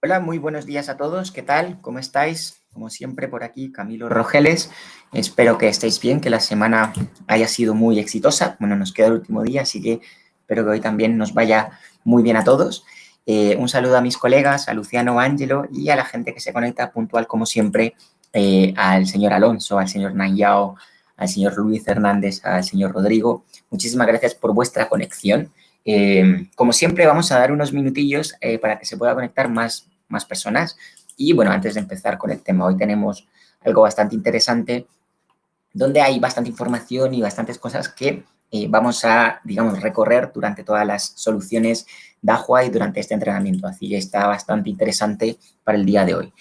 Hola, muy buenos días a todos. ¿Qué tal? ¿Cómo estáis? Como siempre, por aquí, Camilo Rogeles. Espero que estéis bien, que la semana haya sido muy exitosa. Bueno, nos queda el último día, así que espero que hoy también nos vaya muy bien a todos. Un saludo a mis colegas, a Luciano, a Ángelo y a la gente que se conecta puntual, como siempre, al señor Alonso, al señor Nayao, al señor Luis Hernández, al señor Rodrigo. Muchísimas gracias por vuestra conexión. Como siempre, vamos a dar unos minutillos para que se pueda conectar más personas. Y bueno, antes de empezar con el tema, hoy tenemos algo bastante interesante donde hay bastante información y bastantes cosas que vamos a, digamos, recorrer durante todas las soluciones Dahua y durante este entrenamiento. Así que está bastante interesante para el día de hoy.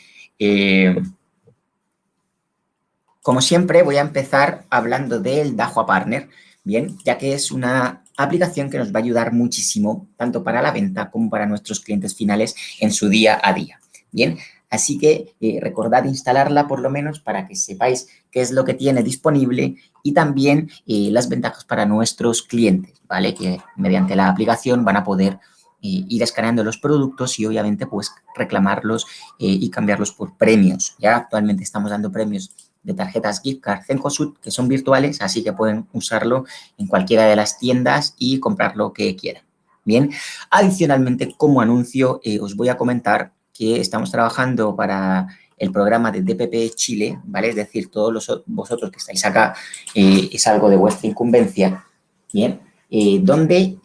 Como siempre, voy a empezar hablando del Dahua Partner, bien, ya que es una aplicación que nos va a ayudar muchísimo, tanto para la venta como para nuestros clientes finales en su día a día. Bien, así que recordad instalarla por lo menos para que sepáis qué es lo que tiene disponible y también las ventajas para nuestros clientes, ¿vale? Que mediante la aplicación van a poder ir escaneando los productos y obviamente pues reclamarlos y cambiarlos por premios. Ya actualmente estamos dando premios de tarjetas gift card Cencosud que son virtuales, así que pueden usarlo en cualquiera de las tiendas y comprar lo que quieran. Bien, adicionalmente, como anuncio, os voy a comentar que estamos trabajando para el programa de DPP Chile, ¿vale? Es decir, todos vosotros que estáis acá, es algo de vuestra incumbencia, ¿bien? Donde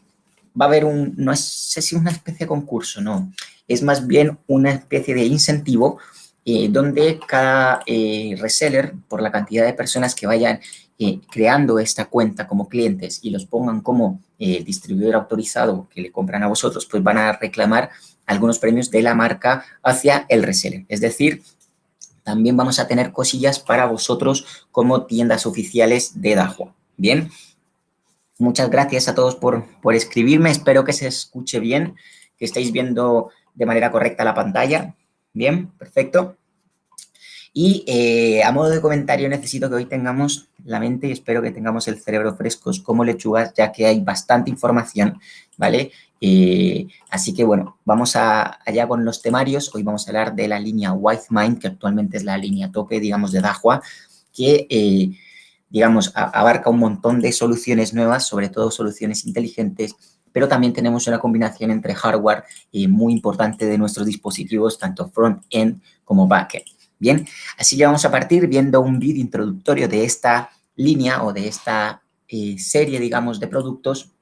va a haber no sé si una especie de concurso, no, es más bien una especie de incentivo donde cada reseller, por la cantidad de personas que vayan creando esta cuenta como clientes y los pongan como distribuidor autorizado que le compran a vosotros, pues van a reclamar algunos premios de la marca hacia el reseller. Es decir, también vamos a tener cosillas para vosotros como tiendas oficiales de Dahua. Bien, muchas gracias a todos por escribirme. Espero que se escuche bien, que estéis viendo de manera correcta la pantalla. Bien, perfecto. Y a modo de comentario necesito que hoy tengamos la mente y espero que tengamos el cerebro frescos como lechugas, ya que hay bastante información, ¿vale? Así que, bueno, vamos allá con los temarios. Hoy vamos a hablar de la línea WiseMind, que actualmente es la línea tope, digamos, de Dahua, que, digamos, abarca un montón de soluciones nuevas, sobre todo soluciones inteligentes, pero también tenemos una combinación entre hardware muy importante de nuestros dispositivos, tanto front-end como back-end. Bien, así que vamos a partir viendo un vídeo introductorio de esta línea o de esta serie, digamos, de productos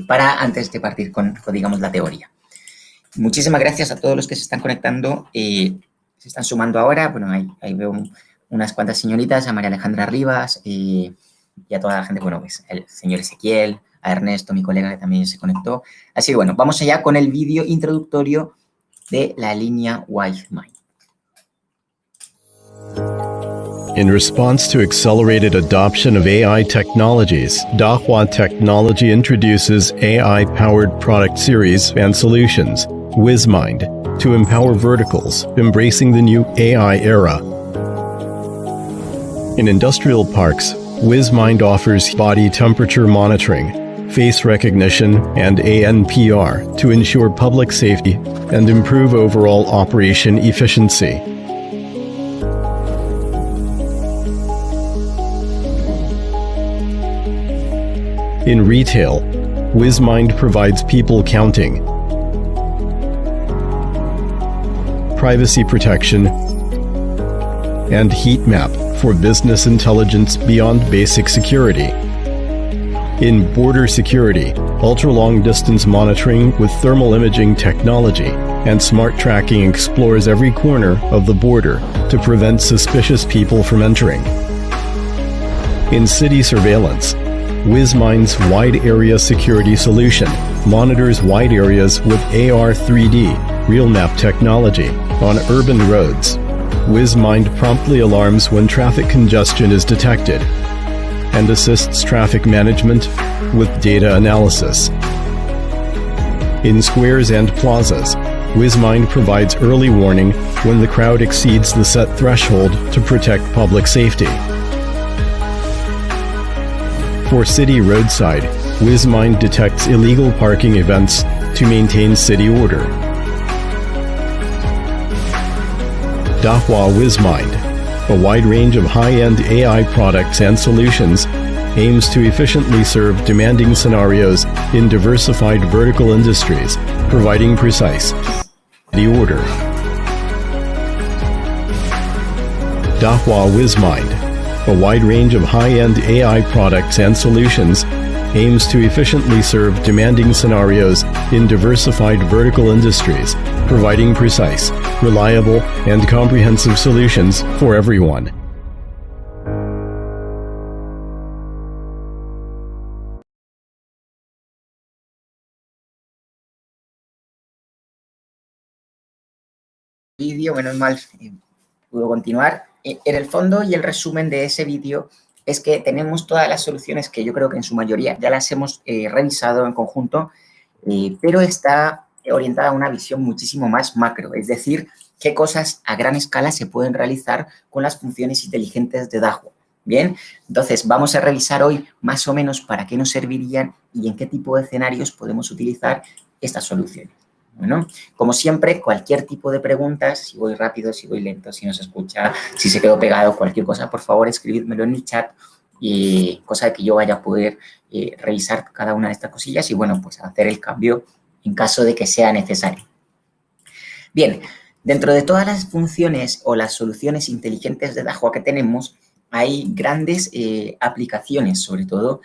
para antes de partir con, digamos, la teoría. Muchísimas gracias a todos los que se están conectando, se están sumando ahora. Bueno, ahí veo unas cuantas señoritas, a María Alejandra Rivas y a toda la gente, bueno, pues el señor Ezequiel, a Ernesto, mi colega que también se conectó. Así que, bueno, vamos allá con el vídeo introductorio de la línea WiseMind. In response to accelerated adoption of AI technologies, Dahua Technology introduces AI-powered product series and solutions, WiseMind, to empower verticals, embracing the new AI era. In industrial parks, WiseMind offers body temperature monitoring, face recognition, and ANPR to ensure public safety and improve overall operation efficiency. In retail, WiseMind provides people counting, privacy protection, and heat map for business intelligence beyond basic security. In border security, ultra-long distance monitoring with thermal imaging technology and smart tracking explores every corner of the border to prevent suspicious people from entering. In city surveillance, WiseMind's Wide Area Security Solution monitors wide areas with AR 3D real map technology on urban roads. WiseMind promptly alarms when traffic congestion is detected and assists traffic management with data analysis. In squares and plazas, WiseMind provides early warning when the crowd exceeds the set threshold to protect public safety. For city roadside, WiseMind detects illegal parking events to maintain city order. Dahua WizMind, a wide range of high-end AI products and solutions, aims to efficiently serve demanding scenarios in diversified vertical industries, providing precise the order. Dahua WizMind, a wide range of high-end AI products and solutions, aims to efficiently serve demanding scenarios in diversified vertical industries, providing precise, reliable, and comprehensive solutions for everyone. Vídeo, menos mal, puedo continuar. En el fondo y el resumen de ese vídeo es que tenemos todas las soluciones que yo creo que en su mayoría ya las hemos revisado en conjunto, pero está orientada a una visión muchísimo más macro, es decir, qué cosas a gran escala se pueden realizar con las funciones inteligentes de Dahua. Bien, entonces vamos a revisar hoy más o menos para qué nos servirían y en qué tipo de escenarios podemos utilizar estas soluciones. Bueno, como siempre, cualquier tipo de preguntas, si voy rápido, si voy lento, si no se escucha, si se quedó pegado, cualquier cosa, por favor, escribidmelo en el chat, cosa que yo vaya a poder revisar cada una de estas cosillas y, bueno, pues hacer el cambio en caso de que sea necesario. Bien, dentro de todas las funciones o las soluciones inteligentes de Dahua que tenemos, hay grandes aplicaciones, sobre todo,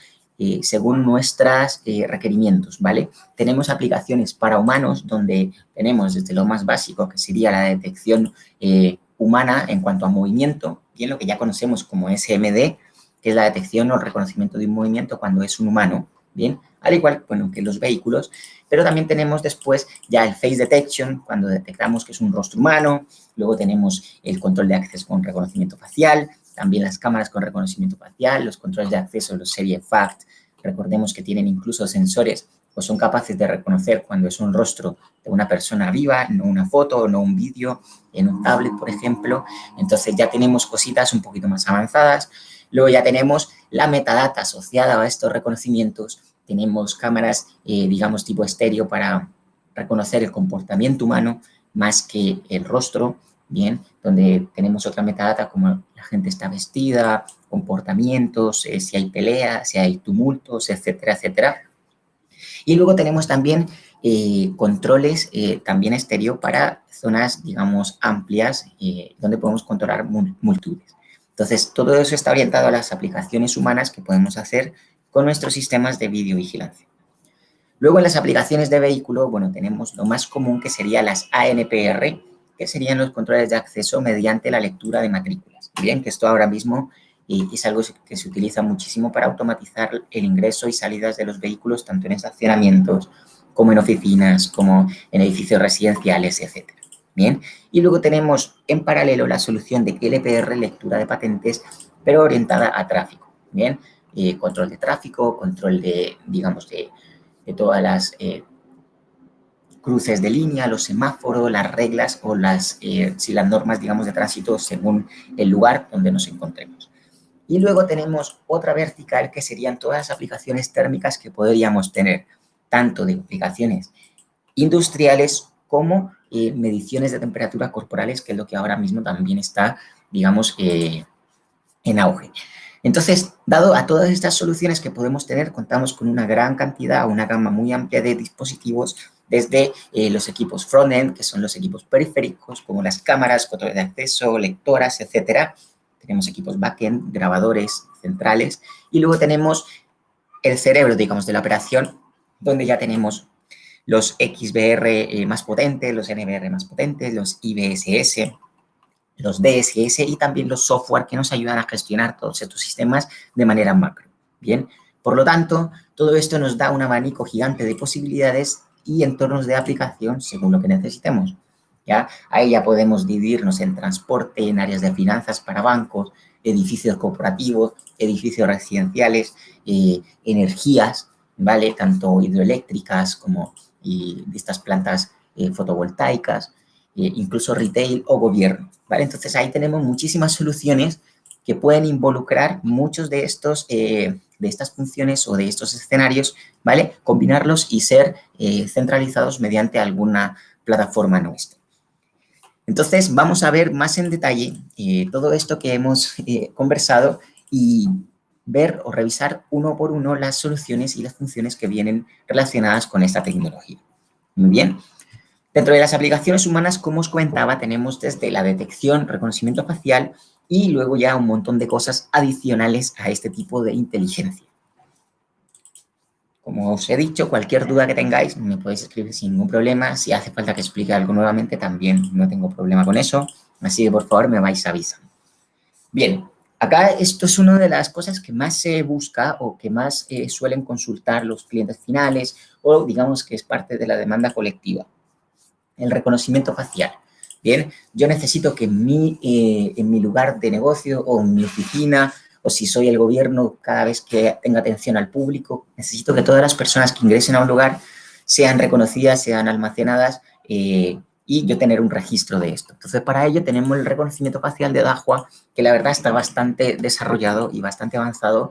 según nuestros requerimientos, ¿vale? Tenemos aplicaciones para humanos donde tenemos desde lo más básico, que sería la detección humana en cuanto a movimiento, bien lo que ya conocemos como SMD, que es la detección o reconocimiento de un movimiento cuando es un humano, bien, al igual, bueno, que los vehículos, pero también tenemos después ya el face detection, cuando detectamos que es un rostro humano, luego tenemos el control de acceso con reconocimiento facial, también las cámaras con reconocimiento facial, los controles de acceso, los Serie FACT, recordemos que tienen incluso sensores o son capaces de reconocer cuando es un rostro de una persona viva, no una foto, no un vídeo, en un tablet, por ejemplo. Entonces ya tenemos cositas un poquito más avanzadas. Luego ya tenemos la metadata asociada a estos reconocimientos. Tenemos cámaras, digamos, tipo estéreo para reconocer el comportamiento humano más que el rostro, bien, donde tenemos otra metadata como la gente está vestida, comportamientos, si hay peleas, si hay tumultos, etcétera, etcétera. Y luego tenemos también controles también estéreo para zonas, digamos, amplias, donde podemos controlar multitudes. Entonces, todo eso está orientado a las aplicaciones humanas que podemos hacer con nuestros sistemas de videovigilancia. Luego, en las aplicaciones de vehículo, bueno, tenemos lo más común que serían las ANPR, que serían los controles de acceso mediante la lectura de matrículas. Bien, que esto ahora mismo es algo que se utiliza muchísimo para automatizar el ingreso y salidas de los vehículos, tanto en estacionamientos como en oficinas, como en edificios residenciales, etc. Bien, y luego tenemos en paralelo la solución de LPR, lectura de patentes, pero orientada a tráfico. Bien, control de tráfico, control de, digamos, de todas las cruces de línea, los semáforos, las reglas o las normas, digamos, de tránsito según el lugar donde nos encontremos. Y luego tenemos otra vertical que serían todas las aplicaciones térmicas que podríamos tener, tanto de aplicaciones industriales como mediciones de temperatura corporales, que es lo que ahora mismo también está, digamos, en auge. Entonces, dado a todas estas soluciones que podemos tener, contamos con una gran cantidad, una gama muy amplia de dispositivos, desde los equipos front-end, que son los equipos periféricos, como las cámaras, controles de acceso, lectoras, etcétera. Tenemos equipos back-end, grabadores centrales, y luego tenemos el cerebro, digamos, de la operación, donde ya tenemos los XBR más potentes, los NBR más potentes, los IBSS, los DSS y también los software que nos ayudan a gestionar todos estos sistemas de manera macro. Bien, por lo tanto, todo esto nos da un abanico gigante de posibilidades y entornos de aplicación según lo que necesitemos. ¿Ya? Ahí ya podemos dividirnos en transporte, en áreas de finanzas para bancos, edificios corporativos, edificios residenciales, energías, ¿vale? Tanto hidroeléctricas como de estas plantas fotovoltaicas, incluso retail o gobierno, ¿vale? Entonces, ahí tenemos muchísimas soluciones que pueden involucrar muchos de estos, de estas funciones o de estos escenarios, ¿vale? Combinarlos y ser centralizados mediante alguna plataforma nuestra. Entonces, vamos a ver más en detalle todo esto que hemos conversado y ver o revisar uno por uno las soluciones y las funciones que vienen relacionadas con esta tecnología. Muy bien. Dentro de las aplicaciones humanas, como os comentaba, tenemos desde la detección, reconocimiento facial y luego ya un montón de cosas adicionales a este tipo de inteligencia. Como os he dicho, cualquier duda que tengáis me podéis escribir sin ningún problema. Si hace falta que explique algo nuevamente, también no tengo problema con eso. Así que, por favor, me vais avisando. Bien, acá esto es una de las cosas que más se busca o que más suelen consultar los clientes finales o digamos que es parte de la demanda colectiva. El reconocimiento facial. Bien, yo necesito que en mi lugar de negocio o en mi oficina o si soy el gobierno, cada vez que tenga atención al público, necesito que todas las personas que ingresen a un lugar sean reconocidas, sean almacenadas y yo tener un registro de esto. Entonces, para ello tenemos el reconocimiento facial de Dahua, que la verdad está bastante desarrollado y bastante avanzado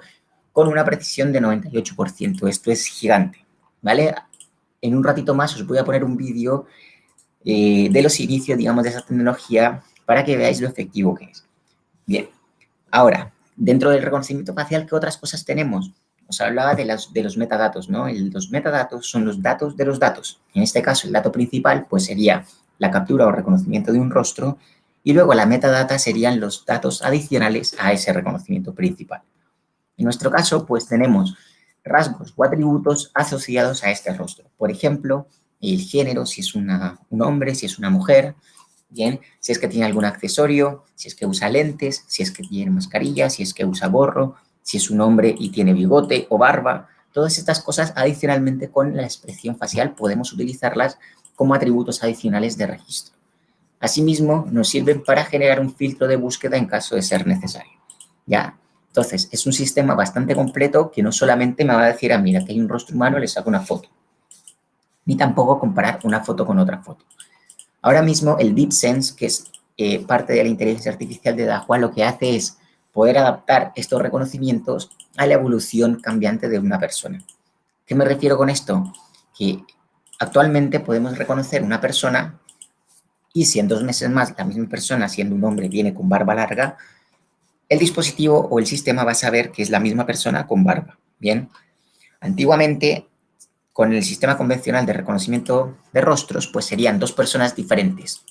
con una precisión de 98%. Esto es gigante, ¿vale? En un ratito más os voy a poner un vídeo de los inicios, digamos, de esa tecnología para que veáis lo efectivo que es. Bien, ahora, dentro del reconocimiento facial, ¿qué otras cosas tenemos? Os hablaba de los metadatos, ¿no? Los metadatos son los datos de los datos. En este caso, el dato principal, pues sería la captura o reconocimiento de un rostro y luego la metadata serían los datos adicionales a ese reconocimiento principal. En nuestro caso, pues tenemos rasgos o atributos asociados a este rostro. Por ejemplo, el género, si es un hombre, si es una mujer, bien, si es que tiene algún accesorio, si es que usa lentes, si es que tiene mascarilla, si es que usa gorro, si es un hombre y tiene bigote o barba. Todas estas cosas adicionalmente con la expresión facial podemos utilizarlas como atributos adicionales de registro. Asimismo, nos sirven para generar un filtro de búsqueda en caso de ser necesario. ¿Ya? Entonces, es un sistema bastante completo que no solamente me va a decir, mira, que hay un rostro humano, le saco una foto. Ni tampoco comparar una foto con otra foto. Ahora mismo el DeepSense, que es parte de la inteligencia artificial de Dahua, lo que hace es poder adaptar estos reconocimientos a la evolución cambiante de una persona. ¿Qué me refiero con esto? Que actualmente podemos reconocer una persona y si en 2 meses más la misma persona, siendo un hombre, viene con barba larga, el dispositivo o el sistema va a saber que es la misma persona con barba. Bien, antiguamente con el sistema convencional de reconocimiento de rostros, pues serían 2 personas diferentes,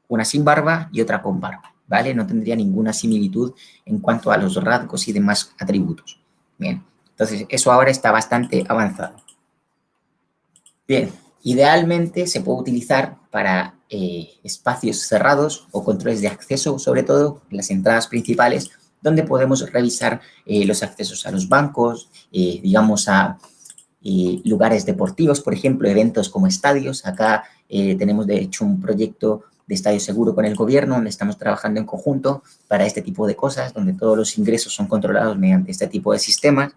una sin barba y otra con barba, ¿vale? No tendría ninguna similitud en cuanto a los rasgos y demás atributos. Bien, entonces eso ahora está bastante avanzado. Bien, idealmente se puede utilizar para espacios cerrados o controles de acceso, sobre todo en las entradas principales, donde podemos revisar los accesos a los bancos, digamos a lugares deportivos, por ejemplo, eventos como estadios. Acá tenemos, de hecho, un proyecto de estadio seguro con el gobierno, donde estamos trabajando en conjunto para este tipo de cosas, donde todos los ingresos son controlados mediante este tipo de sistemas.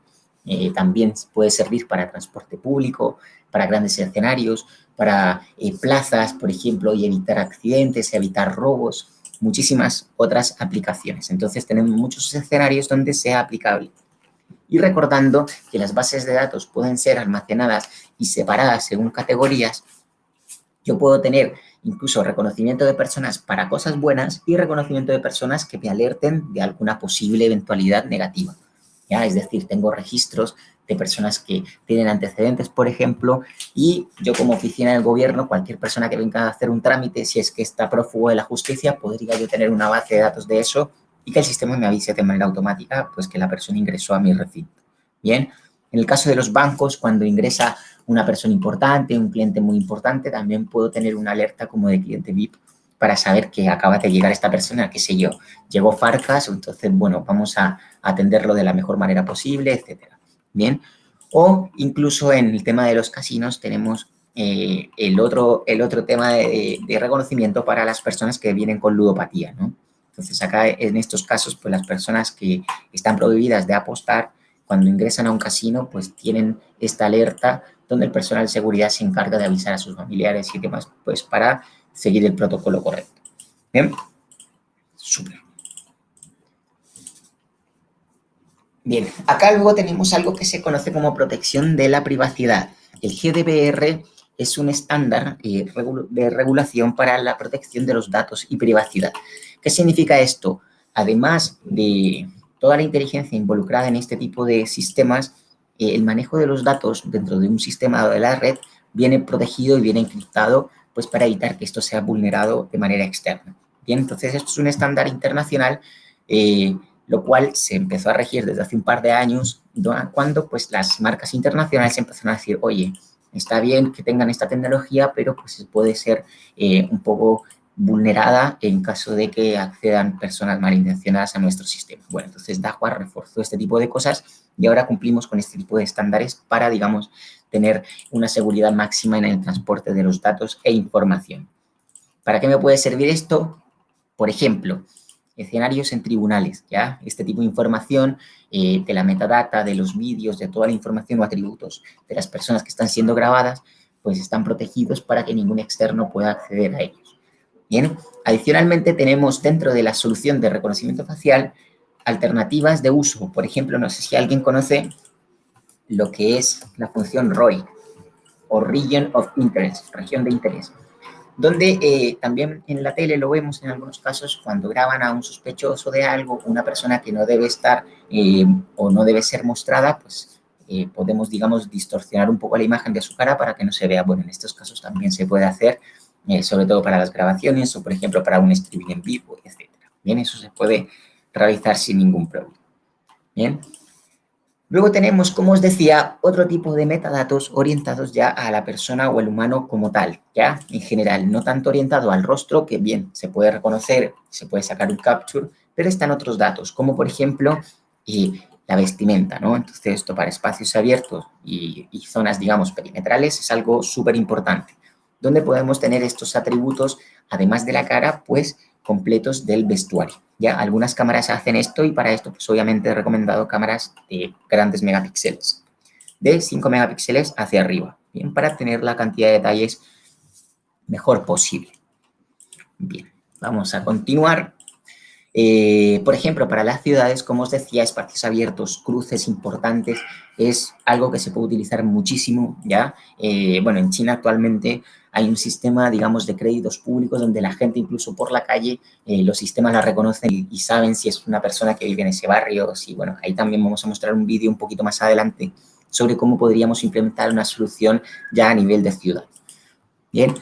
También puede servir para transporte público, para grandes escenarios, para plazas, por ejemplo, y evitar accidentes, evitar robos, muchísimas otras aplicaciones. Entonces, tenemos muchos escenarios donde sea aplicable. Y recordando que las bases de datos pueden ser almacenadas y separadas según categorías, yo puedo tener incluso reconocimiento de personas para cosas buenas y reconocimiento de personas que me alerten de alguna posible eventualidad negativa. ¿Ya? Es decir, tengo registros de personas que tienen antecedentes, por ejemplo, y yo como oficina del gobierno, cualquier persona que venga a hacer un trámite, si es que está prófugo de la justicia, podría yo tener una base de datos de eso y que el sistema me avise de manera automática, pues que la persona ingresó a mi recinto. Bien, en el caso de los bancos, cuando ingresa una persona importante, un cliente muy importante, también puedo tener una alerta como de cliente VIP para saber que acaba de llegar esta persona, qué sé yo, llegó Farcas, entonces, bueno, vamos a atenderlo de la mejor manera posible, etcétera. Bien, o incluso en el tema de los casinos tenemos el otro tema de reconocimiento para las personas que vienen con ludopatía, ¿no? Entonces, acá en estos casos, pues las personas que están prohibidas de apostar, cuando ingresan a un casino, pues tienen esta alerta donde el personal de seguridad se encarga de avisar a sus familiares y demás, pues para seguir el protocolo correcto. Bien, súper. Bien, acá luego tenemos algo que se conoce como protección de la privacidad. El GDPR es un estándar de regulación para la protección de los datos y privacidad. ¿Qué significa esto? Además de toda la inteligencia involucrada en este tipo de sistemas, el manejo de los datos dentro de un sistema de la red viene protegido y viene encriptado pues, para evitar que esto sea vulnerado de manera externa. Bien, entonces esto es un estándar internacional, lo cual se empezó a regir desde hace un par de años, cuando pues, las marcas internacionales empezaron a decir, oye, está bien que tengan esta tecnología, pero pues puede ser un poco vulnerada en caso de que accedan personas malintencionadas a nuestro sistema. Bueno, entonces Dahua reforzó este tipo de cosas y ahora cumplimos con este tipo de estándares para, digamos, tener una seguridad máxima en el transporte de los datos e información. ¿Para qué me puede servir esto? Por ejemplo, escenarios en tribunales, ¿ya? Este tipo de información de la metadata, de los vídeos, de toda la información o atributos de las personas que están siendo grabadas, pues están protegidos para que ningún externo pueda acceder a ellos. Bien, adicionalmente tenemos dentro de la solución de reconocimiento facial alternativas de uso. Por ejemplo, no sé si alguien conoce lo que es la función ROI o Region of Interest, región de interés, donde también en la tele lo vemos en algunos casos cuando graban a un sospechoso de algo, una persona que no debe estar o no debe ser mostrada, pues podemos, digamos, distorsionar un poco la imagen de su cara para que no se vea. Bueno, en estos casos también se puede hacer, sobre todo para las grabaciones o, por ejemplo, para un streaming en vivo, etc. Bien, eso se puede realizar sin ningún problema. Bien. Luego tenemos, como os decía, otro tipo de metadatos orientados ya a la persona o el humano como tal, ya en general, no tanto orientado al rostro, que bien, se puede reconocer, se puede sacar un capture, pero están otros datos, como por ejemplo la vestimenta, ¿no? Entonces, esto para espacios abiertos y zonas, digamos, perimetrales es algo súper importante, donde podemos tener estos atributos, además de la cara, pues, completos del vestuario. Ya algunas cámaras hacen esto y para esto, pues obviamente he recomendado cámaras de grandes megapíxeles, de 5 megapíxeles hacia arriba, bien, para tener la cantidad de detalles mejor posible. Bien, vamos a continuar. Por ejemplo, para las ciudades, como os decía, espacios abiertos, cruces importantes, es algo que se puede utilizar muchísimo, ¿ya? Bueno, en China actualmente hay un sistema, digamos, de créditos públicos donde la gente, incluso por la calle, los sistemas la reconocen y saben si es una persona que vive en ese barrio. Si, bueno, ahí también vamos a mostrar un vídeo un poquito más adelante sobre cómo podríamos implementar una solución ya a nivel de ciudad. Bien,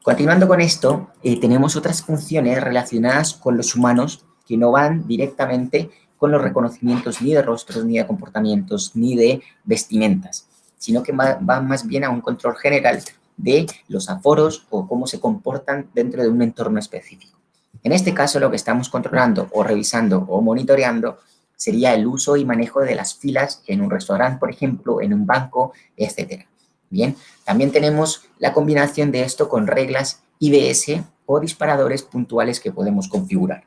continuando con esto, tenemos otras funciones relacionadas con los humanos que no van directamente con los reconocimientos ni de rostros, ni de comportamientos, ni de vestimentas, sino que van más bien a un control general de los aforos o cómo se comportan dentro de un entorno específico. En este caso, lo que estamos controlando o revisando o monitoreando sería el uso y manejo de las filas en un restaurante, por ejemplo, en un banco, etc. Bien, también tenemos la combinación de esto con reglas IDS o disparadores puntuales que podemos configurar.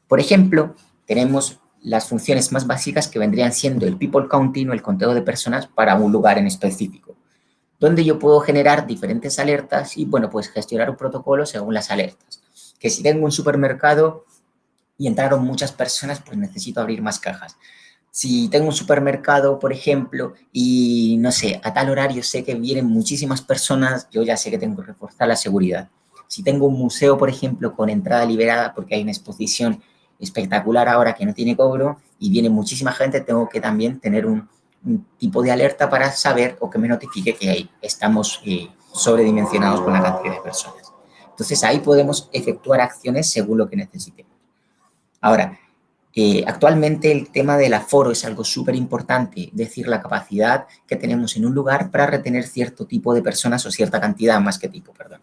Por ejemplo, tenemos las funciones más básicas que vendrían siendo el people counting o el conteo de personas para un lugar en específico, donde yo puedo generar diferentes alertas y, bueno, pues gestionar un protocolo según las alertas. Que si tengo un supermercado y entraron muchas personas, pues necesito abrir más cajas. Si tengo un supermercado, por ejemplo, y, no sé, a tal horario sé que vienen muchísimas personas, yo ya sé que tengo que reforzar la seguridad. Si tengo un museo, por ejemplo, con entrada liberada porque hay una exposición espectacular ahora que no tiene cobro y viene muchísima gente, tengo que también tener un tipo de alerta para saber o que me notifique que estamos sobredimensionados con la cantidad de personas. Entonces, ahí podemos efectuar acciones según lo que necesitemos. Ahora, actualmente el tema del aforo es algo súper importante, es decir, la capacidad que tenemos en un lugar para retener cierto tipo de personas o cierta cantidad, más que tipo, perdón,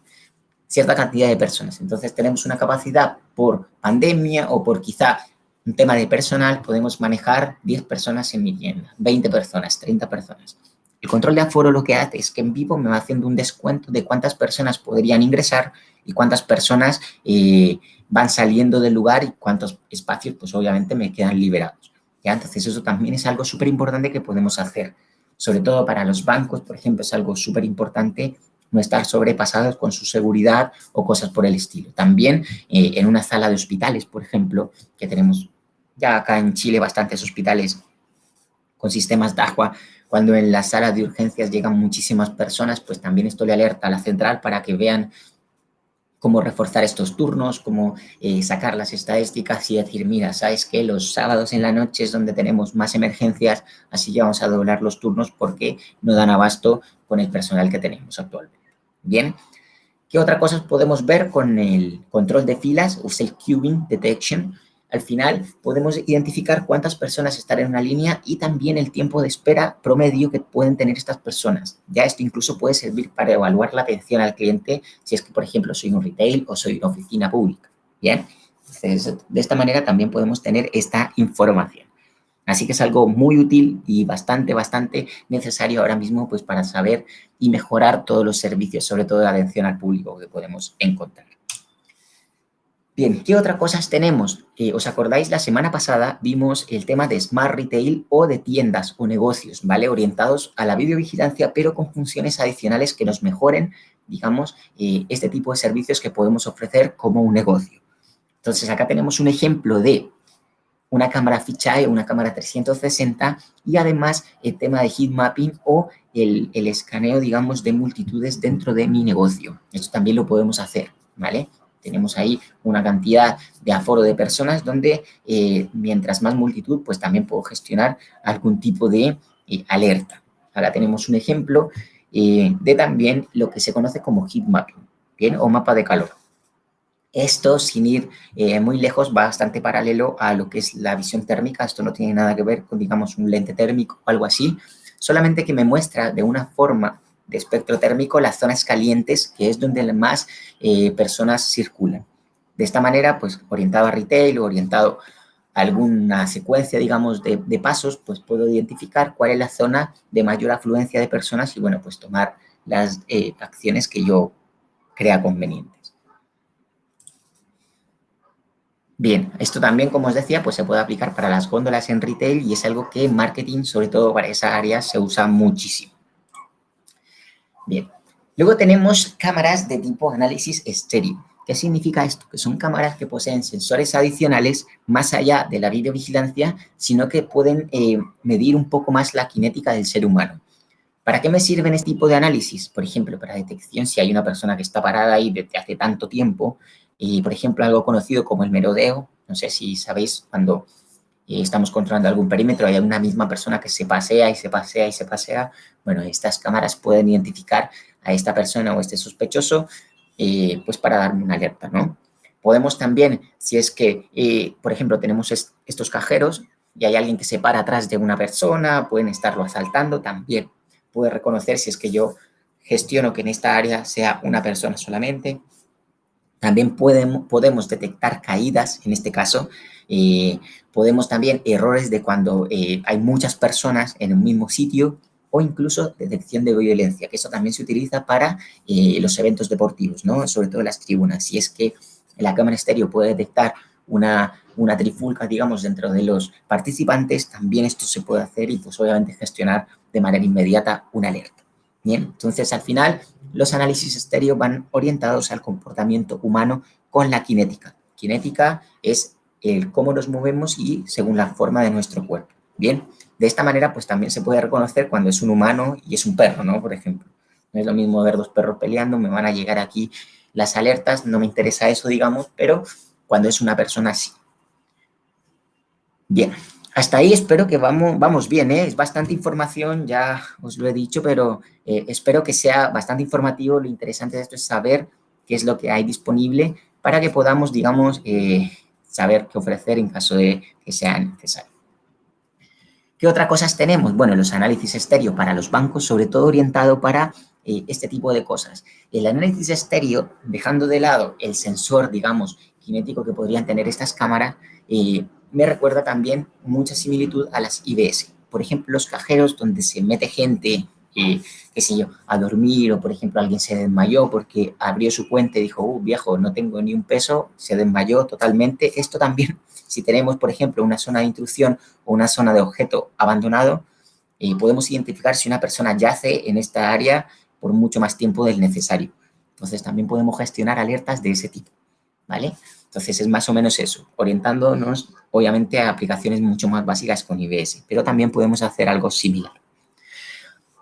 cierta cantidad de personas. Entonces, tenemos una capacidad por pandemia o por quizá un tema de personal, podemos manejar 10 personas en mi tienda, 20 personas, 30 personas. El control de aforo lo que hace es que en vivo me va haciendo un descuento de cuántas personas podrían ingresar y cuántas personas van saliendo del lugar y cuántos espacios, pues obviamente, me quedan liberados. ¿Ya? Entonces, eso también es algo súper importante que podemos hacer. Sobre todo para los bancos, por ejemplo, es algo súper importante no estar sobrepasados con su seguridad o cosas por el estilo. También en una sala de hospitales, por ejemplo, que tenemos ya acá en Chile bastantes hospitales con sistemas Dahua, Cuando en la sala de urgencias llegan muchísimas personas, pues también esto le alerta a la central para que vean cómo reforzar estos turnos, cómo sacar las estadísticas y decir, mira, ¿sabes qué? Los sábados en la noche es donde tenemos más emergencias, así que vamos a doblar los turnos porque no dan abasto con el personal que tenemos actualmente. Bien, ¿qué otra cosa podemos ver con el control de filas? Es el queuing detection. Al final podemos identificar cuántas personas están en una línea y también el tiempo de espera promedio que pueden tener estas personas. Ya esto incluso puede servir para evaluar la atención al cliente si es que, por ejemplo, soy un retail o soy una oficina pública. Bien, entonces de esta manera también podemos tener esta información. Así que es algo muy útil y bastante necesario ahora mismo pues, para saber y mejorar todos los servicios, sobre todo de atención al público que podemos encontrar. Bien, ¿qué otras cosas tenemos? ¿Os acordáis? La semana pasada vimos el tema de Smart Retail o de tiendas o negocios, ¿vale? Orientados a la videovigilancia, pero con funciones adicionales que nos mejoren, digamos, este tipo de servicios que podemos ofrecer como un negocio. Entonces, acá tenemos un ejemplo de una cámara fisheye, una cámara 360 y además el tema de heat mapping o el escaneo, digamos, de multitudes dentro de mi negocio. Esto también lo podemos hacer, ¿vale? Tenemos ahí una cantidad de aforo de personas donde mientras más multitud, pues también puedo gestionar algún tipo de alerta. Ahora tenemos un ejemplo de también lo que se conoce como heat mapping, ¿bien? O mapa de calor. Esto, sin ir muy lejos, va bastante paralelo a lo que es la visión térmica. Esto no tiene nada que ver con, digamos, un lente térmico o algo así, solamente que me muestra de una forma de espectro térmico las zonas calientes, que es donde más personas circulan. De esta manera, pues, orientado a retail o orientado a alguna secuencia, digamos, de pasos, pues puedo identificar cuál es la zona de mayor afluencia de personas y, bueno, pues tomar las acciones que yo crea convenientes. Bien, esto también, como os decía, pues se puede aplicar para las góndolas en retail y es algo que en marketing, sobre todo para esa área, se usa muchísimo. Bien, luego tenemos cámaras de tipo análisis estéreo. ¿Qué significa esto? Que son cámaras que poseen sensores adicionales más allá de la videovigilancia, sino que pueden medir un poco más la cinética del ser humano. ¿Para qué me sirven este tipo de análisis? Por ejemplo, para detección si hay una persona que está parada ahí desde hace tanto tiempo, por ejemplo, algo conocido como el merodeo. No sé si sabéis, cuando estamos controlando algún perímetro, hay una misma persona que se pasea y se pasea y se pasea. Bueno, estas cámaras pueden identificar a esta persona o este sospechoso, pues para darme una alerta, ¿no? Podemos también, si es que, por ejemplo, tenemos estos cajeros y hay alguien que se para atrás de una persona, pueden estarlo asaltando, también puede reconocer si es que yo gestiono que en esta área sea una persona solamente. También podemos detectar caídas, en este caso. Podemos también errores de cuando hay muchas personas en un mismo sitio o incluso detección de violencia, que eso también se utiliza para los eventos deportivos, ¿no? Sobre todo en las tribunas. Si es que la cámara estéreo puede detectar una trifulca, digamos, dentro de los participantes, también esto se puede hacer y, pues, obviamente, gestionar de manera inmediata una alerta. Bien, entonces, al final, los análisis estéreo van orientados al comportamiento humano con la cinética. Cinética es el cómo nos movemos y según la forma de nuestro cuerpo. Bien, de esta manera, pues también se puede reconocer cuando es un humano y es un perro, ¿no? Por ejemplo, no es lo mismo ver dos perros peleando, me van a llegar aquí las alertas, no me interesa eso, digamos, pero cuando es una persona, sí. Bien, hasta ahí espero que vamos bien, ¿eh? Es bastante información, ya os lo he dicho, pero espero que sea bastante informativo. Lo interesante de esto es saber qué es lo que hay disponible para que podamos, digamos, saber qué ofrecer en caso de que sea necesario. ¿Qué otras cosas tenemos? Bueno, los análisis estéreo para los bancos, sobre todo orientado para este tipo de cosas. El análisis estéreo, dejando de lado el sensor, digamos, cinético que podrían tener estas cámaras, me recuerda también mucha similitud a las IBS. Por ejemplo, los cajeros donde se mete gente, qué sé yo, a dormir, o por ejemplo alguien se desmayó porque abrió su cuenta y dijo, viejo, no tengo ni un peso, se desmayó totalmente. Esto también, si tenemos, por ejemplo, una zona de intrusión o una zona de objeto abandonado, podemos identificar si una persona yace en esta área por mucho más tiempo del necesario. Entonces, también podemos gestionar alertas de ese tipo, ¿vale? Entonces, es más o menos eso, orientándonos, obviamente, a aplicaciones mucho más básicas con IBS, pero también podemos hacer algo similar.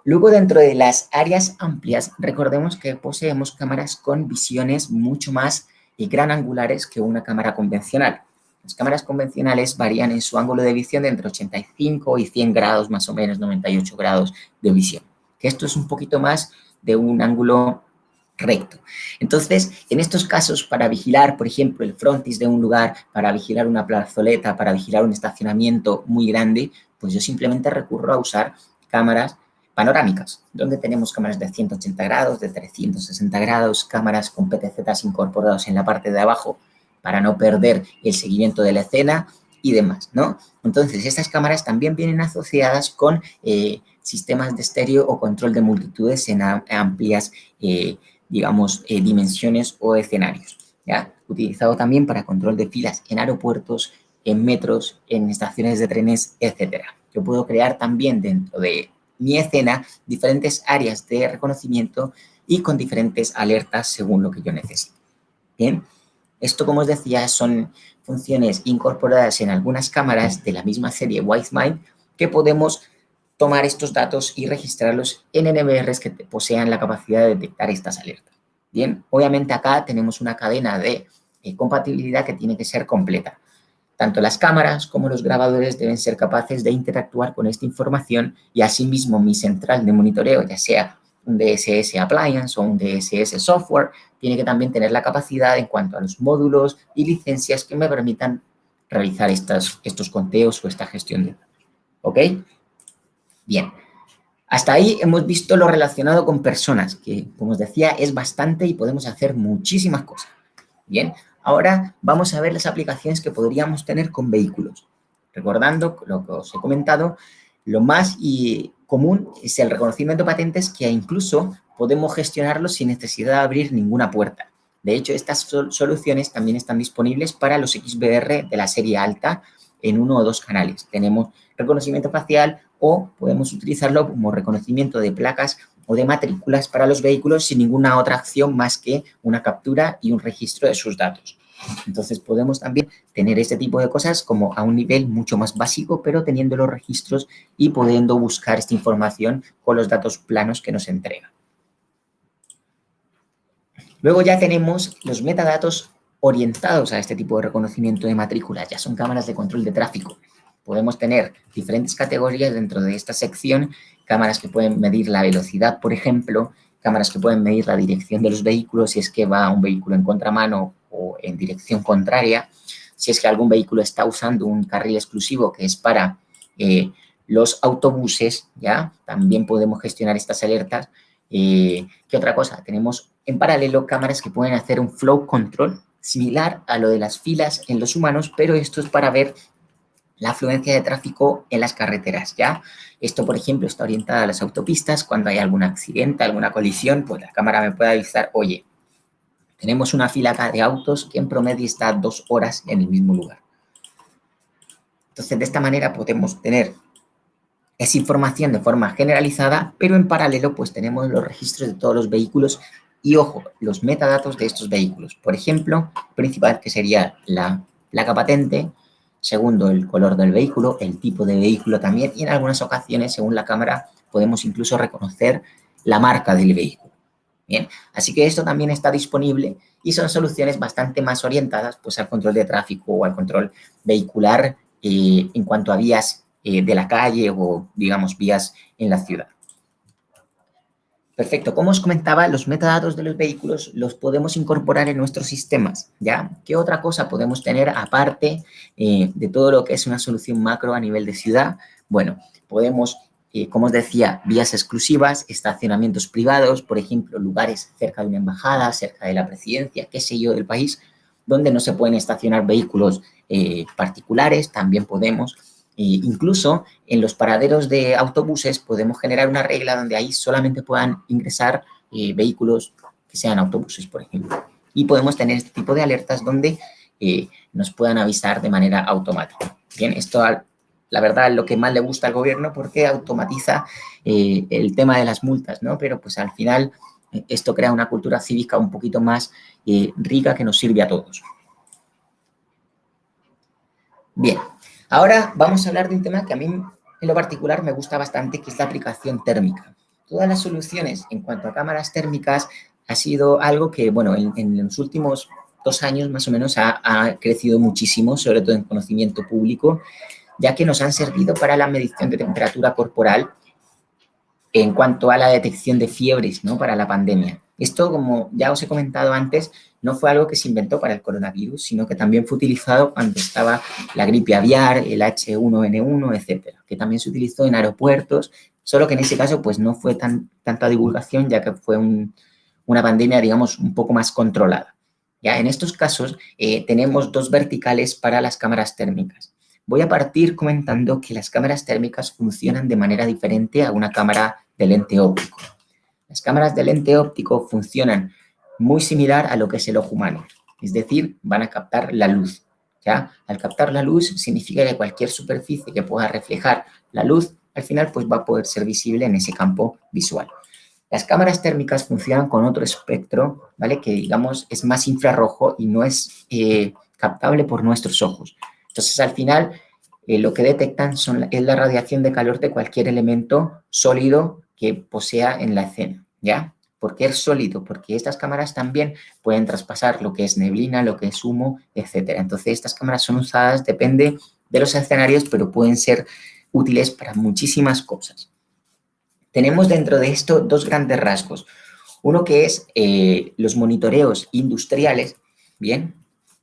Luego, dentro de las áreas amplias, recordemos que poseemos cámaras con visiones mucho más gran angulares que una cámara convencional. Las cámaras convencionales varían en su ángulo de visión de entre 85 y 100 grados, más o menos 98 grados de visión. Esto es un poquito más de un ángulo recto. Entonces, en estos casos, para vigilar, por ejemplo, el frontis de un lugar, para vigilar una plazoleta, para vigilar un estacionamiento muy grande, pues yo simplemente recurro a usar cámaras panorámicas, donde tenemos cámaras de 180 grados, de 360 grados, cámaras con PTZs incorporados en la parte de abajo para no perder el seguimiento de la escena y demás, ¿no? Entonces, estas cámaras también vienen asociadas con sistemas de estéreo o control de multitudes en amplias, digamos, dimensiones o escenarios, ¿ya? Utilizado también para control de filas en aeropuertos, en metros, en estaciones de trenes, etcétera. Yo puedo crear también dentro de mi escena diferentes áreas de reconocimiento y con diferentes alertas según lo que yo necesito. Bien, esto, como os decía, son funciones incorporadas en algunas cámaras de la misma serie WiseMind que podemos tomar estos datos y registrarlos en NVRs que posean la capacidad de detectar estas alertas. Bien, obviamente acá tenemos una cadena de compatibilidad que tiene que ser completa. Tanto las cámaras como los grabadores deben ser capaces de interactuar con esta información y asimismo mi central de monitoreo, ya sea un DSS Appliance o un DSS Software, tiene que también tener la capacidad en cuanto a los módulos y licencias que me permitan realizar estos conteos o esta gestión de datos. ¿Ok? Bien. Hasta ahí hemos visto lo relacionado con personas, que, como os decía, es bastante y podemos hacer muchísimas cosas. Bien. Ahora vamos a ver las aplicaciones que podríamos tener con vehículos. Recordando lo que os he comentado, lo más común es el reconocimiento de patentes, que incluso podemos gestionarlo sin necesidad de abrir ninguna puerta. De hecho, estas soluciones también están disponibles para los XBR de la serie alta en 1 o 2 canales. Tenemos reconocimiento facial o podemos utilizarlo como reconocimiento de placas o de matrículas para los vehículos sin ninguna otra acción más que una captura y un registro de sus datos. Entonces, podemos también tener este tipo de cosas como a un nivel mucho más básico, pero teniendo los registros y pudiendo buscar esta información con los datos planos que nos entrega. Luego ya tenemos los metadatos orientados a este tipo de reconocimiento de matrículas. Ya son cámaras de control de tráfico. Podemos tener diferentes categorías dentro de esta sección, cámaras que pueden medir la velocidad, por ejemplo, cámaras que pueden medir la dirección de los vehículos, si es que va un vehículo en contramano o en dirección contraria, si es que algún vehículo está usando un carril exclusivo que es para los autobuses, ¿ya? También podemos gestionar estas alertas. ¿Qué otra cosa? Tenemos en paralelo cámaras que pueden hacer un flow control similar a lo de las filas en los humanos, pero esto es para ver la afluencia de tráfico en las carreteras, ¿ya? Esto, por ejemplo, está orientada a las autopistas. Cuando hay algún accidente, alguna colisión, pues la cámara me puede avisar, oye, tenemos una fila acá de autos que en promedio está 2 horas en el mismo lugar. Entonces, de esta manera podemos tener esa información de forma generalizada, pero en paralelo, pues tenemos los registros de todos los vehículos y, ojo, los metadatos de estos vehículos. Por ejemplo, principal, que sería la placa patente. Segundo, el color del vehículo, el tipo de vehículo también, y en algunas ocasiones, según la cámara, podemos incluso reconocer la marca del vehículo. Bien, así que esto también está disponible y son soluciones bastante más orientadas pues, al control de tráfico o al control vehicular en cuanto a vías de la calle o, digamos, vías en la ciudad. Perfecto. Como os comentaba, los metadatos de los vehículos los podemos incorporar en nuestros sistemas, ¿ya? ¿Qué otra cosa podemos tener aparte de todo lo que es una solución macro a nivel de ciudad? Bueno, podemos, como os decía, vías exclusivas, estacionamientos privados, por ejemplo, lugares cerca de una embajada, cerca de la presidencia, qué sé yo, del país, donde no se pueden estacionar vehículos particulares, también podemos. Incluso en los paraderos de autobuses podemos generar una regla donde ahí solamente puedan ingresar vehículos que sean autobuses, por ejemplo. Y podemos tener este tipo de alertas donde nos puedan avisar de manera automática. Bien, esto la verdad es lo que más le gusta al gobierno porque automatiza el tema de las multas, ¿no? Pero pues al final esto crea una cultura cívica un poquito más rica que nos sirve a todos. Bien. Ahora vamos a hablar de un tema que a mí en lo particular me gusta bastante, que es la aplicación térmica. todas las soluciones en cuanto a cámaras térmicas ha sido algo que, bueno, en los últimos 2 años más o menos ha crecido muchísimo, sobre todo en conocimiento público, ya que nos han servido para la medición de temperatura corporal en cuanto a la detección de fiebres, ¿no? Para la pandemia. Esto, como ya os he comentado antes, no fue algo que se inventó para el coronavirus, sino que también fue utilizado cuando estaba la gripe aviar, el H1N1, etcétera, que también se utilizó en aeropuertos, solo que en ese caso pues no fue tanta divulgación, ya que fue una pandemia, digamos, un poco más controlada. Ya en estos casos tenemos 2 verticales para las cámaras térmicas. Voy a partir comentando que las cámaras térmicas funcionan de manera diferente a una cámara de lente óptico. Las cámaras de lente óptico funcionan muy similar a lo que es el ojo humano, es decir, van a captar la luz. ¿Ya? Al captar la luz significa que cualquier superficie que pueda reflejar la luz, al final pues va a poder ser visible en ese campo visual. Las cámaras térmicas funcionan con otro espectro, ¿vale? Que digamos es más infrarrojo y no es captable por nuestros ojos. Entonces, al final, lo que detectan es la radiación de calor de cualquier elemento sólido que posea en la escena, ¿ya? ¿Por qué es sólido? Porque estas cámaras también pueden traspasar lo que es neblina, lo que es humo, etcétera. Entonces, estas cámaras son usadas, depende de los escenarios, pero pueden ser útiles para muchísimas cosas. Tenemos dentro de esto 2 grandes rasgos. Uno que es los monitoreos industriales, ¿bien?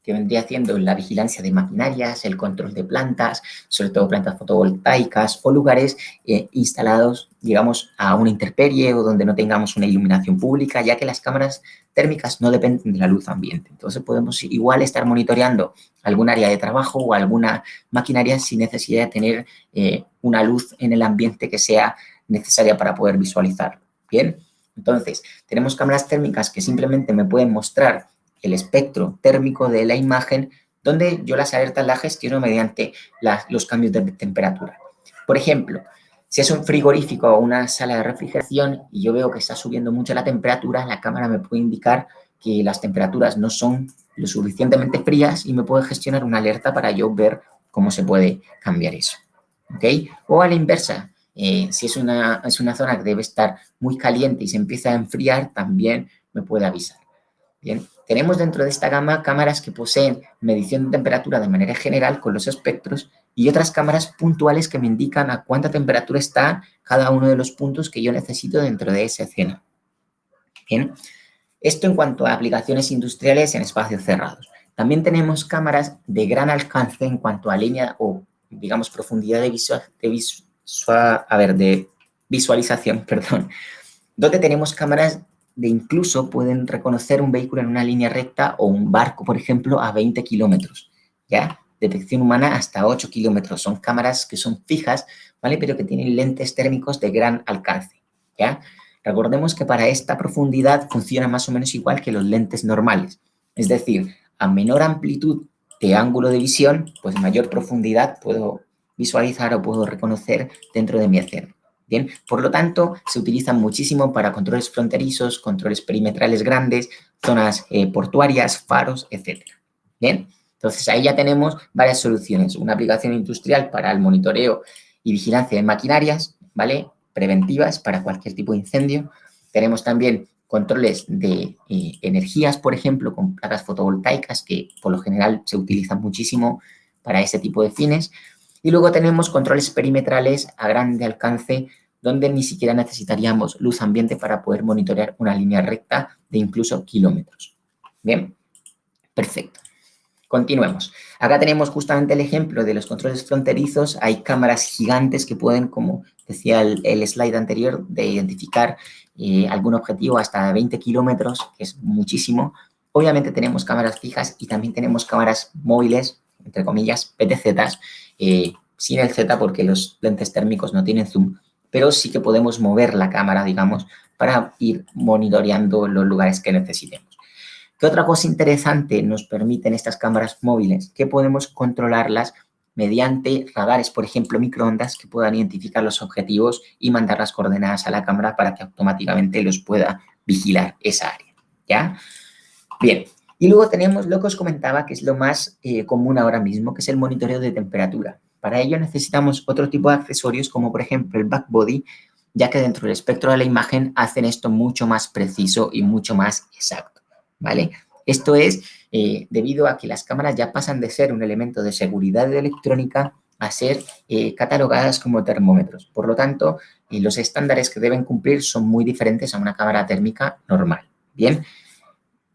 Que vendría haciendo la vigilancia de maquinarias, el control de plantas, sobre todo plantas fotovoltaicas o lugares instalados, digamos, a una intemperie o donde no tengamos una iluminación pública, ya que las cámaras térmicas no dependen de la luz ambiente. Entonces, podemos igual estar monitoreando algún área de trabajo o alguna maquinaria sin necesidad de tener una luz en el ambiente que sea necesaria para poder visualizarlo. Bien, entonces, tenemos cámaras térmicas que simplemente me pueden mostrar el espectro térmico de la imagen, donde yo las alertas las gestiono mediante los cambios de temperatura. Por ejemplo, si es un frigorífico o una sala de refrigeración y yo veo que está subiendo mucho la temperatura, la cámara me puede indicar que las temperaturas no son lo suficientemente frías y me puede gestionar una alerta para yo ver cómo se puede cambiar eso. ¿Ok? O a la inversa, si es una zona que debe estar muy caliente y se empieza a enfriar, también me puede avisar. Bien, tenemos dentro de esta gama cámaras que poseen medición de temperatura de manera general con los espectros y otras cámaras puntuales que me indican a cuánta temperatura está cada uno de los puntos que yo necesito dentro de esa escena. Bien, esto en cuanto a aplicaciones industriales en espacios cerrados. También tenemos cámaras de gran alcance en cuanto a línea o, digamos, profundidad de visualización, donde tenemos cámaras de incluso pueden reconocer un vehículo en una línea recta o un barco, por ejemplo, a 20 kilómetros, ¿ya? Detección humana hasta 8 kilómetros. Son cámaras que son fijas, ¿vale? Pero que tienen lentes térmicos de gran alcance, ¿ya? Recordemos que para esta profundidad funciona más o menos igual que los lentes normales. Es decir, a menor amplitud de ángulo de visión, pues mayor profundidad puedo visualizar o puedo reconocer dentro de mi escena. Bien, por lo tanto, se utilizan muchísimo para controles fronterizos, controles perimetrales grandes, zonas portuarias, faros, etc. Bien, entonces ahí ya tenemos varias soluciones. Una aplicación industrial para el monitoreo y vigilancia de maquinarias, ¿vale? Preventivas para cualquier tipo de incendio. Tenemos también controles de energías, por ejemplo, con placas fotovoltaicas que por lo general se utilizan muchísimo para ese tipo de fines. Y luego tenemos controles perimetrales a grande alcance, donde ni siquiera necesitaríamos luz ambiente para poder monitorear una línea recta de incluso kilómetros. Bien, perfecto. Continuemos. Acá tenemos justamente el ejemplo de los controles fronterizos. Hay cámaras gigantes que pueden, como decía el slide anterior, de identificar algún objetivo hasta 20 kilómetros, que es muchísimo. Obviamente tenemos cámaras fijas y también tenemos cámaras móviles, entre comillas, PTZs, sin el Z porque los lentes térmicos no tienen zoom, pero sí que podemos mover la cámara, digamos, para ir monitoreando los lugares que necesitemos. ¿Qué otra cosa interesante nos permiten estas cámaras móviles? Que podemos controlarlas mediante radares, por ejemplo, microondas, que puedan identificar los objetivos y mandar las coordenadas a la cámara para que automáticamente los pueda vigilar esa área, ¿ya? Bien. Y luego tenemos lo que os comentaba, que es lo más común ahora mismo, que es el monitoreo de temperatura. Para ello necesitamos otro tipo de accesorios, como por ejemplo el backbody, ya que dentro del espectro de la imagen hacen esto mucho más preciso y mucho más exacto, ¿vale? Esto es debido a que las cámaras ya pasan de ser un elemento de seguridad de electrónica a ser catalogadas como termómetros. Por lo tanto, los estándares que deben cumplir son muy diferentes a una cámara térmica normal. Bien,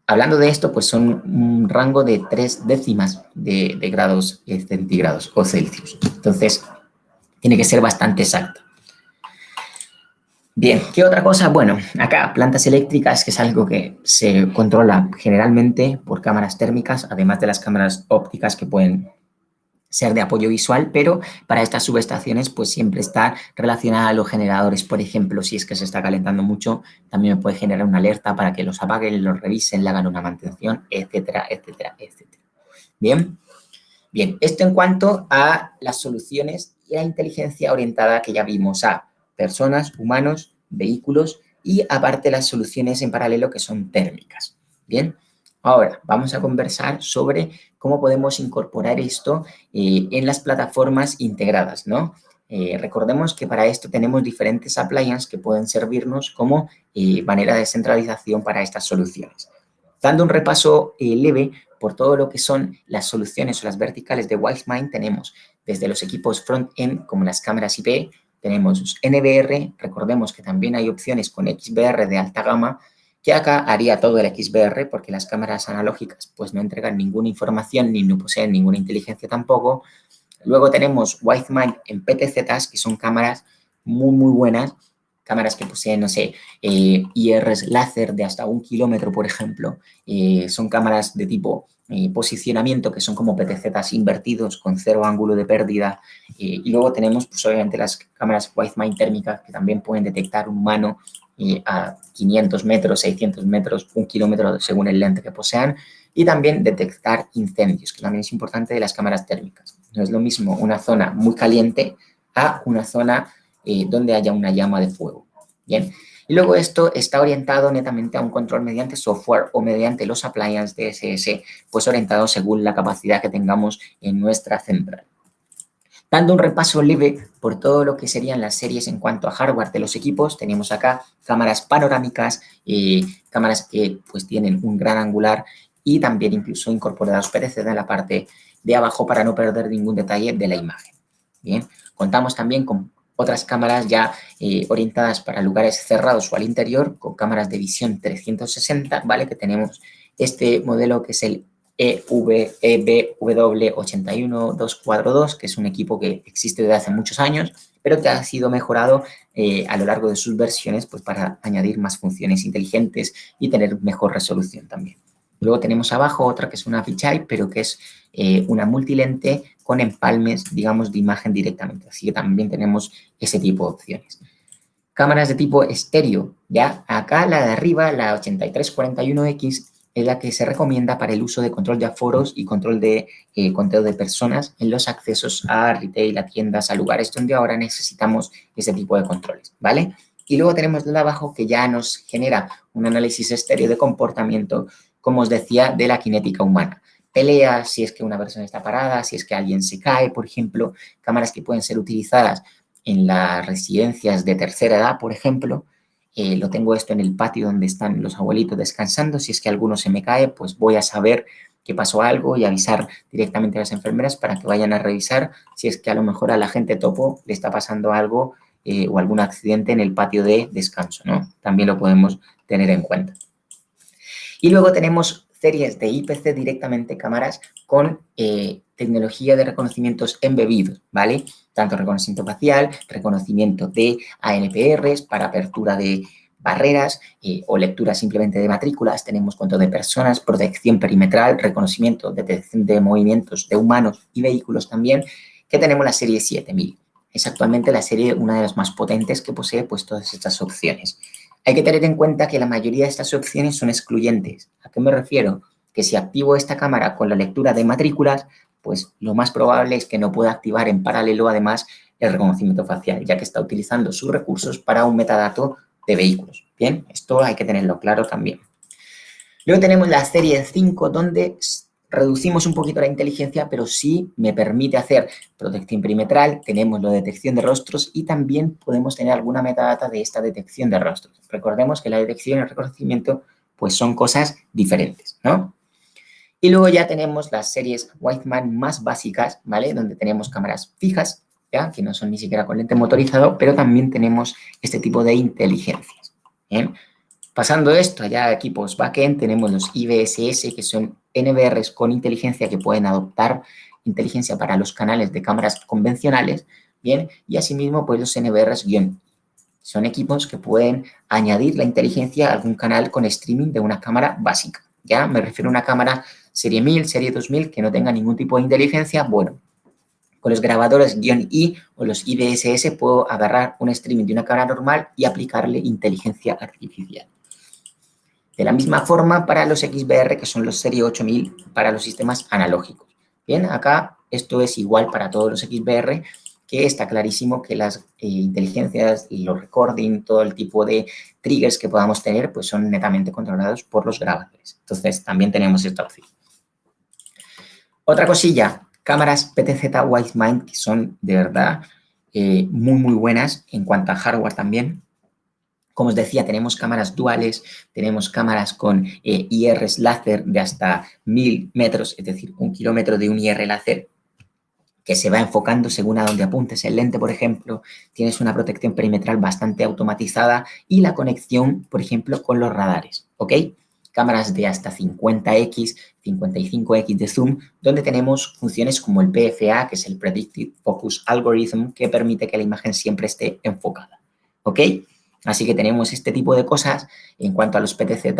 hablando de esto, pues son un rango de 3 décimas de grados centígrados o Celsius. Entonces, tiene que ser bastante exacto. Bien, ¿qué otra cosa? Bueno, acá plantas eléctricas, que es algo que se controla generalmente por cámaras térmicas, además de las cámaras ópticas que pueden ser de apoyo visual, pero para estas subestaciones pues siempre está relacionada a los generadores. Por ejemplo, si es que se está calentando mucho, también me puede generar una alerta para que los apaguen, los revisen, le hagan una mantención, etcétera, etcétera, etcétera. Bien, bien, esto en cuanto a las soluciones y la inteligencia orientada que ya vimos a personas, humanos, vehículos y aparte las soluciones en paralelo que son térmicas. Bien, ahora vamos a conversar sobre cómo podemos incorporar esto en las plataformas integradas, ¿no? Recordemos que para esto tenemos diferentes appliances que pueden servirnos como manera de centralización para estas soluciones. Dando un repaso leve por todo lo que son las soluciones o las verticales de WiseMind, tenemos desde los equipos front-end como las cámaras IP, tenemos NVR, recordemos que también hay opciones con XVR de alta gama, que acá haría todo el XVR porque las cámaras analógicas pues no entregan ninguna información ni no poseen ninguna inteligencia tampoco. Luego tenemos WiseMind en PTZs, que son cámaras muy buenas, cámaras que poseen, no sé, IRs láser de hasta 1 kilómetro, por ejemplo. Son cámaras de tipo posicionamiento, que son como PTZs invertidos con 0 ángulo de pérdida. Y luego tenemos, pues obviamente, las cámaras WiseMind térmicas, que también pueden detectar un humano a 500 metros, 600 metros, 1 kilómetro, según el lente que posean. Y también detectar incendios, que también es importante de las cámaras térmicas. No es lo mismo una zona muy caliente a una zona donde haya una llama de fuego. Bien, y luego esto está orientado netamente a un control mediante software o mediante los appliances DSS, pues orientado según la capacidad que tengamos en nuestra central. Dando un repaso leve por todo lo que serían las series en cuanto a hardware de los equipos, tenemos acá cámaras panorámicas, cámaras que pues tienen un gran angular y también incluso incorporados PTZ en la parte de abajo para no perder ningún detalle de la imagen. Bien, contamos también con otras cámaras ya orientadas para lugares cerrados o al interior, con cámaras de visión 360, ¿vale? Que tenemos este modelo que es el EBW81242, que es un equipo que existe desde hace muchos años, pero que ha sido mejorado a lo largo de sus versiones pues, para añadir más funciones inteligentes y tener mejor resolución también. Luego tenemos abajo otra que es una fisheye, pero que es una multilente con empalmes, digamos, de imagen directamente. Así que también tenemos ese tipo de opciones. Cámaras de tipo estéreo, ya acá la de arriba, la 8341X, es la que se recomienda para el uso de control de aforos y control de conteo de personas en los accesos a retail, a tiendas, a lugares donde ahora necesitamos ese tipo de controles, ¿vale? Y luego tenemos de abajo que ya nos genera un análisis estéreo de comportamiento, como os decía, de la cinética humana. Peleas, si es que una persona está parada, si es que alguien se cae, por ejemplo, cámaras que pueden ser utilizadas en las residencias de tercera edad, por ejemplo. Lo tengo esto en el patio donde están los abuelitos descansando. Si es que alguno se me cae, pues voy a saber que pasó algo y avisar directamente a las enfermeras para que vayan a revisar si es que a lo mejor a la gente topo le está pasando algo o algún accidente en el patio de descanso, ¿no? También lo podemos tener en cuenta. Y luego tenemos series de IPC directamente, cámaras con tecnología de reconocimientos embebidos, ¿vale? Tanto reconocimiento facial, reconocimiento de ANPRs para apertura de barreras o lectura simplemente de matrículas. Tenemos control de personas, protección perimetral, reconocimiento, detección de movimientos de humanos y vehículos también, que tenemos la serie 7000. Es actualmente la serie una de las más potentes que posee pues todas estas opciones. Hay que tener en cuenta que la mayoría de estas opciones son excluyentes. ¿A qué me refiero? Que si activo esta cámara con la lectura de matrículas, pues lo más probable es que no pueda activar en paralelo además el reconocimiento facial, ya que está utilizando sus recursos para un metadato de vehículos. Bien, esto hay que tenerlo claro también. Luego tenemos la serie 5, donde reducimos un poquito la inteligencia, pero sí me permite hacer protección perimetral, tenemos la detección de rostros y también podemos tener alguna metadata de esta detección de rostros. Recordemos que la detección y el reconocimiento pues son cosas diferentes, ¿no? Y luego ya tenemos las series Whiteman más básicas, ¿vale? Donde tenemos cámaras fijas, ¿ya? Que no son ni siquiera con lente motorizado, pero también tenemos este tipo de inteligencias, ¿bien? Pasando esto allá a equipos backend, tenemos los IBSS, que son NVRs con inteligencia que pueden adoptar inteligencia para los canales de cámaras convencionales, ¿bien? Y asimismo, pues los NVRs son equipos que pueden añadir la inteligencia a algún canal con streaming de una cámara básica, ¿ya? Me refiero a una cámara serie 1000, serie 2000, que no tenga ningún tipo de inteligencia. Bueno, con los grabadores -I o los IBSS puedo agarrar un streaming de una cámara normal y aplicarle inteligencia artificial. De la misma forma para los XBR, que son los serie 8000 para los sistemas analógicos. Bien, acá esto es igual para todos los XBR, que está clarísimo que las inteligencias y los recording, todo el tipo de triggers que podamos tener, pues son netamente controlados por los grabadores. Entonces, también tenemos esta opción. Otra cosilla, cámaras PTZ Widemind, que son de verdad muy buenas en cuanto a hardware también. Como os decía, tenemos cámaras duales, tenemos cámaras con IRs láser de hasta 1000 metros, es decir, 1 kilómetro de un IR láser que se va enfocando según a donde apuntes el lente, por ejemplo. Tienes una protección perimetral bastante automatizada y la conexión, por ejemplo, con los radares, ¿ok? Cámaras de hasta 50x, 55x de zoom, donde tenemos funciones como el PFA, que es el Predictive Focus Algorithm, que permite que la imagen siempre esté enfocada, ¿ok? Así que tenemos este tipo de cosas en cuanto a los PTZ,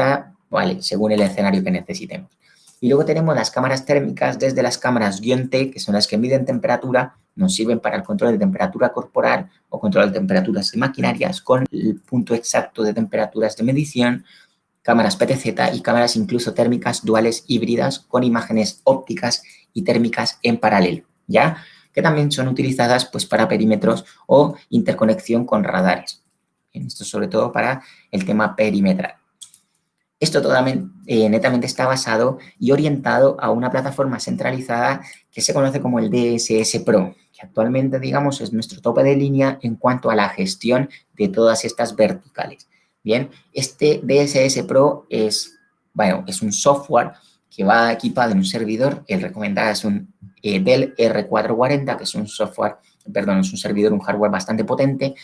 vale, según el escenario que necesitemos. Y luego tenemos las cámaras térmicas, desde las cámaras -T, que son las que miden temperatura, nos sirven para el control de temperatura corporal o control de temperaturas de maquinarias con el punto exacto de temperaturas de medición, cámaras PTZ y cámaras incluso térmicas duales híbridas con imágenes ópticas y térmicas en paralelo, ¿ya? Que también son utilizadas pues para perímetros o interconexión con radares. Esto sobre todo para el tema perimetral. Esto netamente está basado y orientado a una plataforma centralizada que se conoce como el DSS Pro, que actualmente, digamos, es nuestro tope de línea en cuanto a la gestión de todas estas verticales. Bien, este DSS Pro es un software que va equipado en un servidor. El recomendado es un Dell R440, que es un servidor, un hardware bastante potente.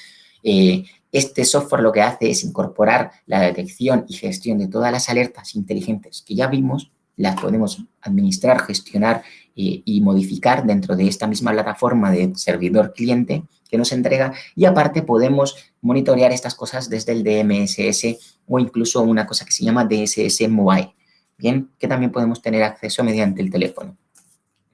Este software lo que hace es incorporar la detección y gestión de todas las alertas inteligentes que ya vimos, las podemos administrar, gestionar y modificar dentro de esta misma plataforma de servidor cliente que nos entrega, y aparte podemos monitorear estas cosas desde el DMSS o incluso una cosa que se llama DSS Mobile, bien, que también podemos tener acceso mediante el teléfono.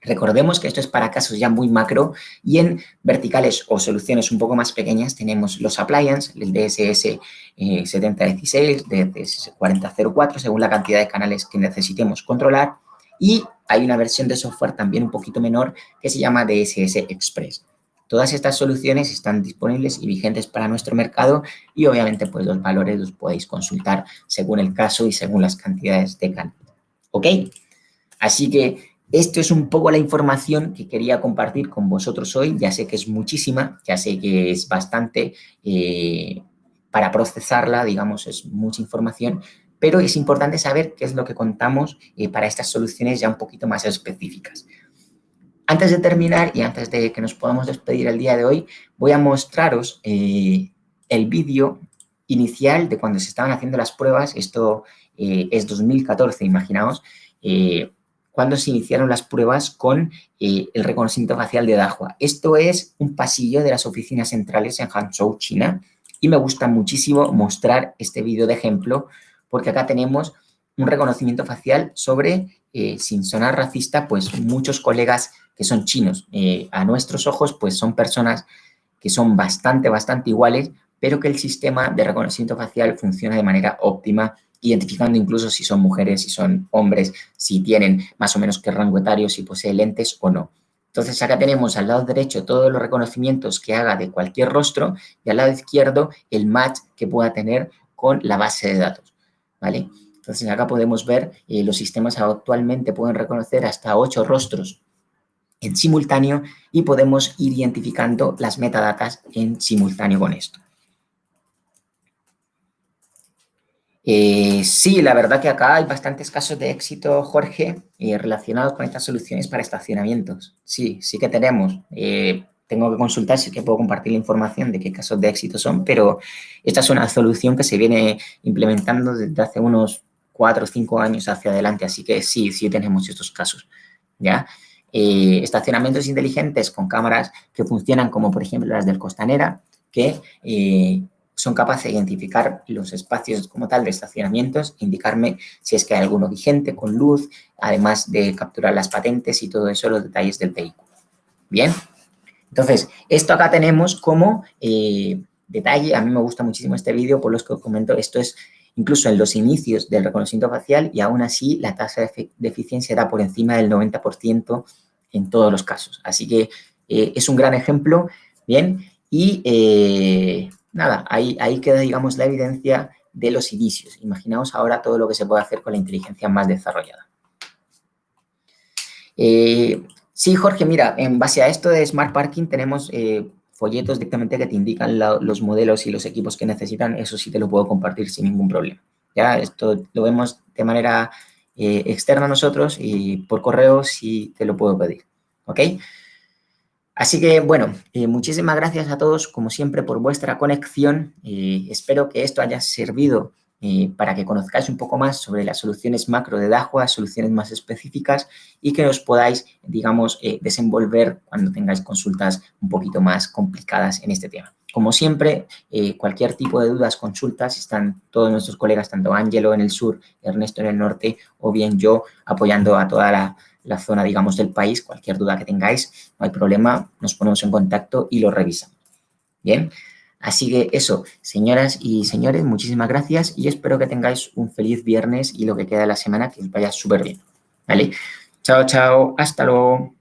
Recordemos que esto es para casos ya muy macro, y en verticales o soluciones un poco más pequeñas tenemos los appliance, el DSS 7016, DSS 4004, según la cantidad de canales que necesitemos controlar, y hay una versión de software también un poquito menor que se llama DSS Express. Todas estas soluciones están disponibles y vigentes para nuestro mercado, y obviamente pues los valores los podéis consultar según el caso y según las cantidades de canales. ¿Ok? Así que esto es un poco la información que quería compartir con vosotros hoy. Ya sé que es muchísima, ya sé que es bastante para procesarla, digamos, es mucha información, pero es importante saber qué es lo que contamos para estas soluciones ya un poquito más específicas. Antes de terminar y antes de que nos podamos despedir el día de hoy, voy a mostraros el vídeo inicial de cuando se estaban haciendo las pruebas. Esto es 2014, imaginaos, cuando se iniciaron las pruebas con el reconocimiento facial de Dahua. Esto es un pasillo de las oficinas centrales en Hangzhou, China, y me gusta muchísimo mostrar este vídeo de ejemplo porque acá tenemos un reconocimiento facial sobre, sin sonar racista, pues muchos colegas que son chinos. A nuestros ojos, pues son personas que son bastante iguales, pero que el sistema de reconocimiento facial funciona de manera óptima, identificando incluso si son mujeres, si son hombres, si tienen más o menos qué rango etario, si posee lentes o no. Entonces, acá tenemos al lado derecho todos los reconocimientos que haga de cualquier rostro y al lado izquierdo el match que pueda tener con la base de datos, ¿vale? Entonces, acá podemos ver los sistemas actualmente pueden reconocer hasta 8 rostros en simultáneo y podemos ir identificando las metadatas en simultáneo con esto. Sí, la verdad que acá hay bastantes casos de éxito, Jorge, relacionados con estas soluciones para estacionamientos. Sí, sí que tenemos. Tengo que consultar si es que puedo compartir la información de qué casos de éxito son, pero esta es una solución que se viene implementando desde hace unos 4 o 5 años hacia adelante, así que sí, sí tenemos estos casos, ¿ya? Estacionamientos inteligentes con cámaras que funcionan como, por ejemplo, las del Costanera, que son capaces de identificar los espacios como tal de estacionamientos, indicarme si es que hay alguno vigente con luz, además de capturar las patentes y todo eso, los detalles del vehículo. Bien, entonces, esto acá tenemos como detalle. A mí me gusta muchísimo este vídeo, por los que os comento, esto es incluso en los inicios del reconocimiento facial y aún así la tasa de eficiencia era por encima del 90% en todos los casos. Así que es un gran ejemplo, bien, y nada, ahí queda, digamos, la evidencia de los inicios. Imaginaos ahora todo lo que se puede hacer con la inteligencia más desarrollada. Sí, Jorge, mira, en base a esto de Smart Parking tenemos folletos directamente que te indican los modelos y los equipos que necesitan. Eso sí te lo puedo compartir sin ningún problema. Ya, esto lo vemos de manera externa nosotros y por correo sí te lo puedo pedir. ¿Ok? Así que, bueno, muchísimas gracias a todos, como siempre, por vuestra conexión. Espero que esto haya servido para que conozcáis un poco más sobre las soluciones macro de Dahua, soluciones más específicas y que os podáis, digamos, desenvolver cuando tengáis consultas un poquito más complicadas en este tema. Como siempre, cualquier tipo de dudas, consultas, están todos nuestros colegas, tanto Ángelo en el sur, Ernesto en el norte, o bien yo apoyando a toda la zona, digamos, del país. Cualquier duda que tengáis, no hay problema, nos ponemos en contacto y lo revisamos. Bien, así que eso, señoras y señores, muchísimas gracias y espero que tengáis un feliz viernes y lo que queda de la semana que os vaya súper bien. ¿Vale? Chao, chao, hasta luego.